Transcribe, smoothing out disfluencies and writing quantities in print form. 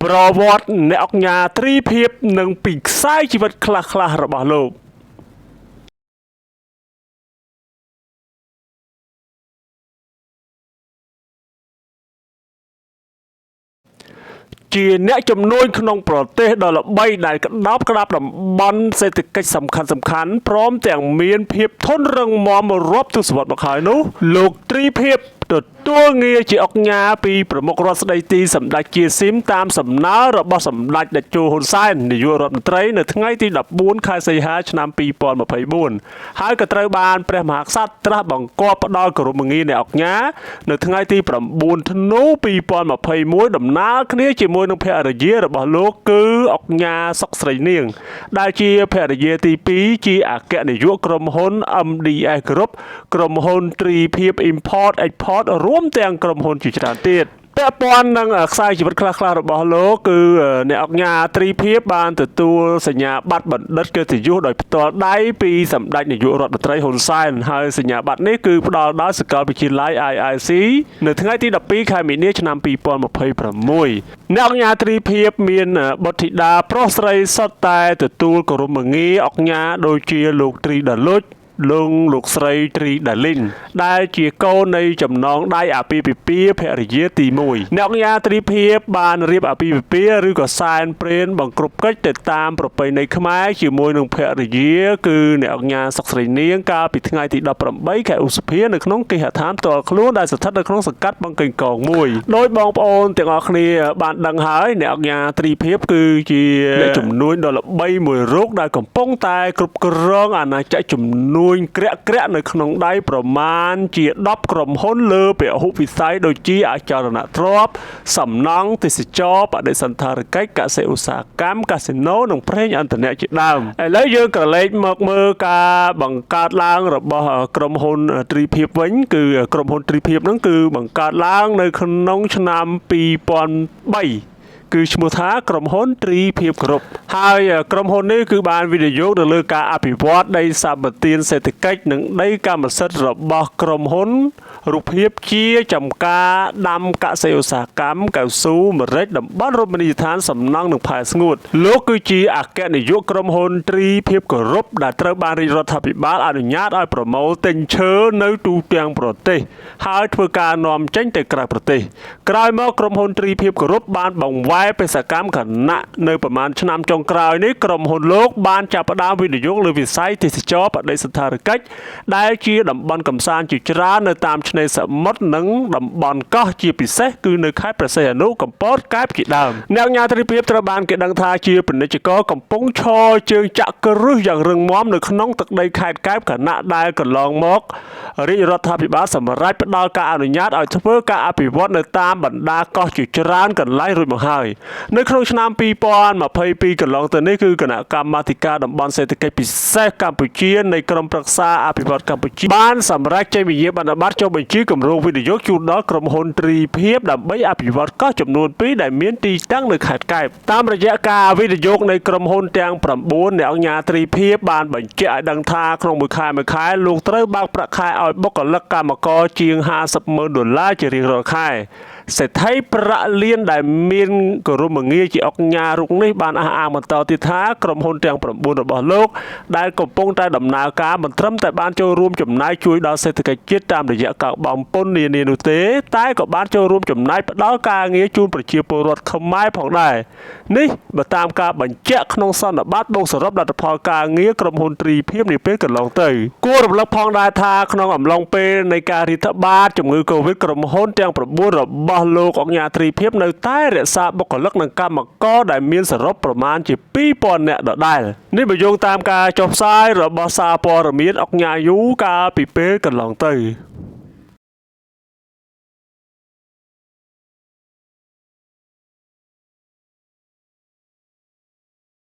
ប្រវត្តិអ្នកអង្គការត្រីភាពនិងពីខ្សែជីវិតខ្លះៗរបស់លោកជាអ្នកជំនួញក្នុងប្រទេសដ៏ល្បីដែលក្តាប់ក្តាប់តំបន់សេដ្ឋកិច្ចសំខាន់ព្រមទាំងមានភាពធន់រឹងមាំរាប់ទសវត្សរ៍មកហើយនោះលោកត្រីភាពទទួលងារជាអង្គការពីប្រមុខរដ្ឋស្ដីទីសម្ដេចជាស៊ីមតាមសំណើរបស់សម្ដេចតេជោហ៊ុនសែននាយករដ្ឋមន្ត្រីនៅថ្ងៃទី14ខែសីហាឆ្នាំ2024ហើយក៏ត្រូវបានព្រះមហាក្សត្រត្រាស់បង្គាប់ផ្ដល់គោរពងារនៃអង្គការនៅថ្ងៃទី9ធ្នូ2021ដំណើរគ្នាជាមួយនឹងភរិយារបស់លោកគឺអង្គការសុកស្រីនាងដែលជាភរិយាទី2ជាអគ្គនាយកក្រុមហ៊ុន MDS Group ក្រុមហ៊ុនត្រីភាព Import Export រួមទាំងក្រុមហ៊ុនជាច្រើនទៀតពាក់ព័ន្ធនឹងខ្សែជីវិតខ្លះៗរបស់លោកគឺអ្នកអង្គការត្រីភាពបានទទួលសញ្ញាបត្របណ្ឌិតកិត្តិយសដោយផ្ទាល់ដៃពីសម្ដេចនាយករដ្ឋមន្ត្រីហ៊ុនសែនហើយសញ្ញាបត្រនេះគឺផ្ដល់ដោយសាកលវិទ្យាល័យ IIC នៅថ្ងៃទី12ខែមីនាឆ្នាំ2026អ្នកអង្គការត្រីភាពមានបុត្រធីតាប្រុសស្រីសុទ្ធតែទទួលគោរពងារអង្គការដូចជាលោកត្រីដាលុចលោកស្រីត្រីដាលីនដែលជាកូននៃចំណងដៃអាពាហ៍ពិពាហ៍ភរិយាទី1អ្នកអង្គការត្រីភាពបានរៀបអាពាហ៍ពិពាហ៍ឬក៏សែនព្រេនបង្គ្រប់កិច្ចទៅតាមប្រពៃណីខ្មែរជាមួយនឹងភរិយាគឺអ្នកអង្គការសុកស្រីនាងកាលពីថ្ងៃទី18ខែឧសភានៅក្នុងគេហដ្ឋានផ្ទាល់ខ្លួនដែលស្ថិតនៅក្នុងសង្កាត់បឹងកេងកង1ដោយបងប្អូនទាំងអស់គ្នាបានដឹងហើយអ្នកអង្គការត្រីភាពគឺជាអ្នកជំនួញដ៏ល្បីមួយរូបដែលកំពុងតែគ្រប់គ្រងអាណាចក្រជំនួញក្រាក់នៅក្នុងដៃប្រមាណជា10ក្រុមហ៊ុនលើពហុវិស័យដូចជាអចលនទ្រព្យសំណង់ទេសចរបដិសណ្ឋារកិច្ចកសិឧស្សាហកម្មកាស៊ីណូនិងប្រេងឥន្ធនៈជាដើមឥឡូវយើងក៏លេចមកមើលការបង្កើតឡើងរបស់ក្រុមហ៊ុនត្រីភាពវិញគឺក្រុមហ៊ុនត្រីភាពហ្នឹងគឺបង្កើតឡើងនៅក្នុងឆ្នាំ2003គឺឈ្មោះថាក្រុមហ៊ុនត្រីភាពគ្រប់ហើយក្រុមហ៊ុននេះគឺបានវិនិយោគទៅលើការអភិវឌ្ឍដីសម្បត្តិសេដ្ឋកិច្ចនិងដីកម្មសិទ្ធិរបស់ក្រុមហ៊ុនរូបភាពជាចំការដាំកសិឧស្សាហកម្មកៅស៊ូម្រេចតំបន់រមណីយដ្ឋានសំណង់និងផែស្ងួតលោកគឺជាអគ្គនាយកក្រុមហ៊ុនត្រីភាពគ្រប់ដែលត្រូវបានរាជរដ្ឋាភិបាលអនុញ្ញាតឲ្យប្រមូលទិញឈើនៅទូទាំងប្រទេសហើយធ្វើការនាំចេញទៅក្រៅប្រទេសក្រោយមកក្រុមហ៊ុនត្រីភាពគ្រប់បានបង្វែរបេសកកម្មខណៈនៅប្រមាណឆ្នាំចុងក្រោយនេះក្រុមហ៊ុនលោកបានចាប់ផ្ដើមវិនិយោគលើវិស័យទេសចរបដិសណ្ឋារកិច្ចដែលជាតំបន់កំសាន្តជាច្រើននៅតាមឆ្នេរសមុទ្រនិងតំបន់កោះជាពិសេសគឺនៅខេត្តព្រះសីហនុកំពតកែបជាដើមអ្នកអាជ្ញាត្រីភាពត្រូវបានគេដឹងថាជាពាណិជ្ជករកំពុងឈរជើងចាក់គ្រឹះយ៉ាងរឹងមាំនៅក្នុងទឹកដីខេត្តកែបខណៈដែលកន្លងមករាជរដ្ឋាភិបាលសម្រេចផ្ដល់ការអនុញ្ញាតឲ្យធ្វើការអភិវឌ្ឍនៅតាមបណ្ដាកោះជាច្រើនកន្លែងរួចមកហើយនៅក្នុងឆ្នាំ2022កន្លងទៅនេះគឺគណៈកម្មាធិការតំបន់សេដ្ឋកិច្ចពិសេសកម្ពុជានៃក្រុមប្រឹក្សាអភិវឌ្ឍកម្ពុជាបានសម្រេចចេញវិញ្ញាបនបត្រចុះបញ្ជីគម្រោងវិនិយោគជូនដល់ក្រុមហ៊ុនត្រីភាពដើម្បីអភិវឌ្ឍកោះចំនួន2ដែលមានទីតាំងនៅខេត្តកែបតាមរយៈការវិនិយោគនៃក្រុមហ៊ុនទាំង9អ្នកអង្គការត្រីភាពបានបញ្ជាក់ឲ្យដឹងថាក្នុងមួយខែលោកត្រូវបើកប្រាក់ខែឲ្យបុគ្គលិកកម្មករជាង$50,000ជារៀងរាល់ខែសេដ្ឋីប្រាក់លានដែលមានគោរពងារជាអង្គការរូបនេះបានអះអាងបន្តទៀតថាក្រុមហ៊ុនទាំង9របស់លោកដែលកំពុងតែដំណើរការមិនត្រឹមតែបានចូលរួមចំណាយជួយដល់សេដ្ឋកិច្ចជាតិតាមរយៈការបង់ពន្ធនានានោះទេតែក៏បានចូលរួមចំណាយផ្ដល់ការងារជូនប្រជាពលរដ្ឋខ្មែរផងដែរនេះបើតាមការបញ្ជាក់ក្នុងសន្និបាតបូកសរុបលទ្ធផលការងារក្រុមហ៊ុនត្រីភាពនាពេលកន្លងទៅគួររំលឹកផងដែរថាក្នុងអំឡុងពេលនៃការរាតត្បាតជំងឺ Covid ក្រុមហ៊ុនទាំង9របស់លោកអង្គការត្រីភាពនៅតែរក្សាបុគ្គលិកនិងកម្មករដែលមានសរុបប្រមាណជា2000នាក់ដដែលនេះបើយោងតាមការចុះផ្សាយរបស់សារព័ត៌មានអង្គការយូកាលពីពេលកន្លងទៅ